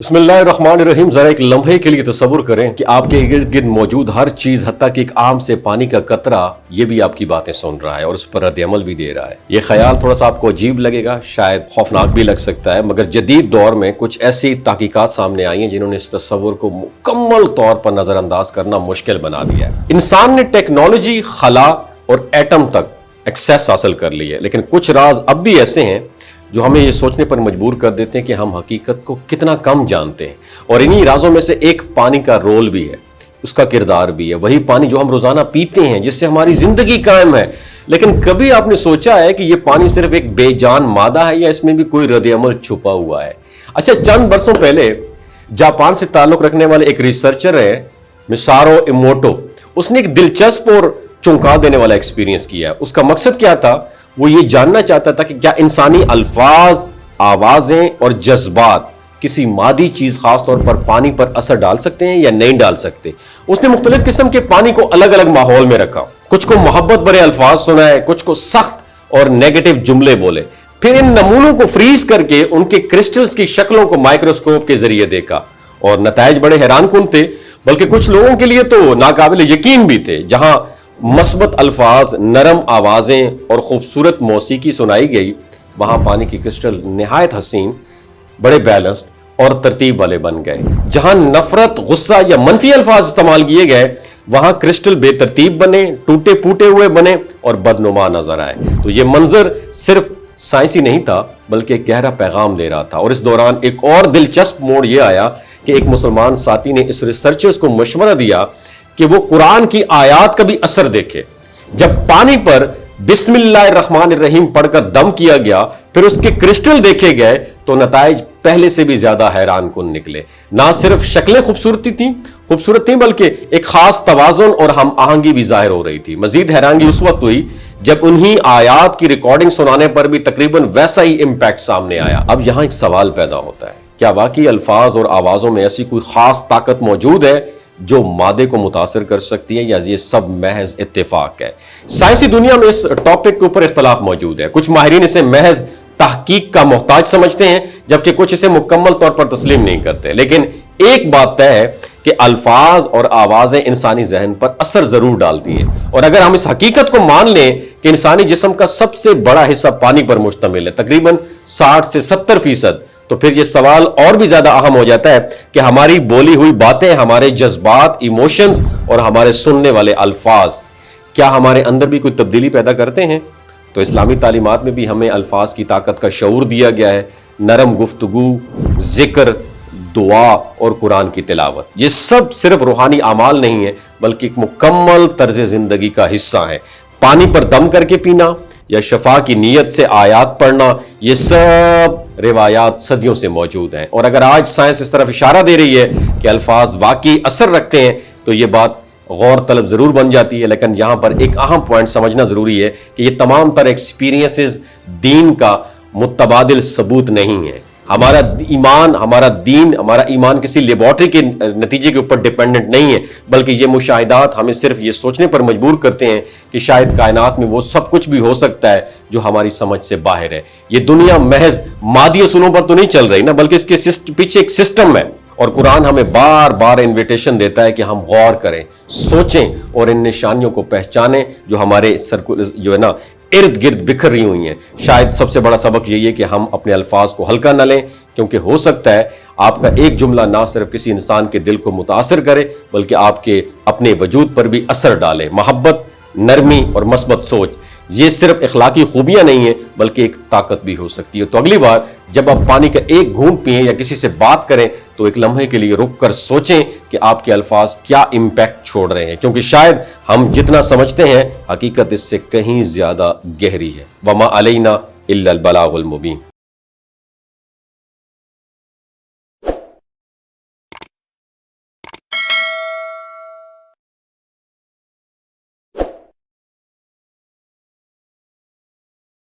बिस्मिल्लाहिर्रहमानिर्रहीम। ज़रा एक लम्हे के लिए तसव्वुर करें कि आपके इर्द गिर्द मौजूद हर चीज़, हत्ता कि एक आम से पानी का कतरा, ये भी आपकी बातें सुन रहा है और उस पर रद्द-ए-अमल भी दे रहा है। ये ख्याल थोड़ा सा आपको अजीब लगेगा, शायद खौफनाक भी लग सकता है, मगर जदीद दौर में कुछ ऐसी तहकीकात सामने आई हैं जिन्होंने इस तसव्वुर को मुकम्मल तौर पर नज़रअंदाज करना मुश्किल बना दिया है। इंसान ने टेक्नोलॉजी, खला और एटम तक एक्सेस हासिल कर ली है, लेकिन कुछ राज अब भी ऐसे हैं जो हमें ये सोचने पर मजबूर कर देते हैं कि हम हकीकत को कितना कम जानते हैं। और इन्हीं राजों में से एक पानी का रोल भी है, उसका किरदार भी है। वही पानी जो हम रोजाना पीते हैं, जिससे हमारी जिंदगी कायम है। लेकिन कभी आपने सोचा है कि ये पानी सिर्फ एक बेजान मादा है या इसमें भी कोई रद्द-ए-अमल छुपा हुआ है? अच्छा, चंद बरसों पहले जापान से ताल्लुक रखने वाले एक रिसर्चर है मिसारो इमोटो, उसने एक दिलचस्प और चौंका देने वाला एक्सपीरियंस किया। उसका मकसद क्या था? वो ये जानना चाहता था कि क्या इंसानी अल्फाज, आवाजें और जज्बात किसी मादी चीज खास तौर पर पानी पर असर डाल सकते हैं या नहीं डाल सकते। उसने मुख्तलिफ किस्म के पानी को अलग अलग माहौल में रखा, कुछ को मोहब्बत भरे अल्फाज सुनाए, कुछ को सख्त और नेगेटिव जुमले बोले। फिर इन नमूनों को फ्रीज करके उनके क्रिस्टल्स की शक्लों को माइक्रोस्कोप के जरिए देखा और नताइज बड़े हैरानकुन थे, बल्कि कुछ लोगों के लिए तो नाकाबिल यकीन भी थे। जहां मस्बत अल्फाज, नरम आवाजें और खूबसूरत मौसीकी सुनाई गई, वहां पानी की क्रिस्टल निहायत हसीन, बड़े बैलेंस्ड और तरतीब वाले बन गए। जहां नफरत, गुस्सा या मनफी अल्फाज इस्तेमाल किए गए, वहां क्रिस्टल बेतरतीब बने, टूटे फूटे हुए बने और बदनुमा नजर आए। तो यह मंजर सिर्फ साइंसी नहीं था, बल्कि एक गहरा पैगाम दे रहा था। और इस दौरान एक और दिलचस्प मोड़ यह आया कि एक मुसलमान साथी ने इस रिसर्चर्स को मशवरा दिया कि वो कुरान की आयात का भी असर देखे। जब पानी पर बिस्मिल्लाहिर्रहमानिर्रहीम पढ़कर दम किया गया, फिर उसके क्रिस्टल देखे गए, तो नताइज पहले से भी ज्यादा हैरान कुन निकले। ना सिर्फ शक्लें खूबसूरत थी, बल्कि एक खास तवाज़ुन और हम आहंगी भी जाहिर हो रही थी। मजीद हैरानगी उस वक्त हुई जब उन्हीं आयात की रिकॉर्डिंग सुनाने पर भी तकरीबन वैसा ही इंपैक्ट सामने आया। अब यहां एक सवाल पैदा होता है, क्या वाकई अल्फाज और आवाजों में ऐसी कोई खास ताकत मौजूद है जो मादे को मुतासिर कर सकती है, या ये सब महज इत्तेफाक है? साइंसी दुनिया में इस टॉपिक के ऊपर इख्तलाफ मौजूद है। कुछ माहिरीन इसे महज तहकीक का मोहताज समझते हैं, जबकि कुछ इसे मुकम्मल तौर पर तस्लीम नहीं करते। लेकिन एक बात तय है कि अल्फाज और आवाजें इंसानी जहन पर असर जरूर डालती हैं। और अगर हम इस हकीकत को मान लें कि इंसानी जिस्म का सबसे बड़ा हिस्सा पानी पर मुश्तमिल है, तकरीबन 60 से 70%, तो फिर यह सवाल और भी ज्यादा अहम हो जाता है कि हमारी बोली हुई बातें, हमारे जज्बात, इमोशंस और हमारे सुनने वाले अल्फाज, क्या हमारे अंदर भी कोई तब्दीली पैदा करते हैं? तो इस्लामी तालीमात में भी हमें अल्फाज की ताकत का शऊर दिया गया है। नरम गुफ्तगू, जिक्र, दुआ और कुरान की तिलावत, ये सब सिर्फ रूहानी अमाल नहीं है, बल्कि एक मुकम्मल तर्ज जिंदगी का हिस्सा है। पानी पर दम करके पीना या शफा की नीयत से आयात पढ़ना, ये सब रिवायात सदियों से मौजूद हैं। और अगर आज साइंस इस तरफ इशारा दे रही है कि अल्फाज वाकई असर रखते हैं, तो ये बात गौर तलब जरूर बन जाती है। लेकिन यहां पर एक अहम पॉइंट समझना जरूरी है कि ये तमाम तरह एक्सपीरियंसेस दीन का मुतबादिल सबूत नहीं है। हमारा ईमान किसी लेबॉर्ट्री के नतीजे के ऊपर डिपेंडेंट नहीं है, बल्कि ये मुशाहिदात हमें सिर्फ ये सोचने पर मजबूर करते हैं कि शायद कायनात में वो सब कुछ भी हो सकता है जो हमारी समझ से बाहर है। ये दुनिया महज मादी असूलों पर तो नहीं चल रही ना, बल्कि इसके पीछे एक सिस्टम है। और कुरान हमें बार बार इन्विटेशन देता है कि हम गौर करें, सोचें और इन निशानियों को पहचानें जो हमारे जो है ना इर्द गिर्द बिखर रही हुई हैं। शायद सबसे बड़ा सबक यही है कि हम अपने अल्फाज को हल्का न लें, क्योंकि हो सकता है आपका एक जुमला ना सिर्फ किसी इंसान के दिल को मुतासिर करे, बल्कि आपके अपने वजूद पर भी असर डाले। मोहब्बत, नरमी और मस्बत सोच, ये सिर्फ इखलाकी खूबियां नहीं है, बल्कि एक ताकत भी हो सकती है। तो अगली बार जब आप पानी का एक घूंट पिएं या किसी से बात करें, तो एक लम्हे के लिए रुक कर सोचें कि आपके अल्फाज क्या इंपैक्ट छोड़ रहे हैं, क्योंकि शायद हम जितना समझते हैं, हकीकत इससे कहीं ज्यादा गहरी है। वमा अलैना इल्लल बलागुल मुबीन।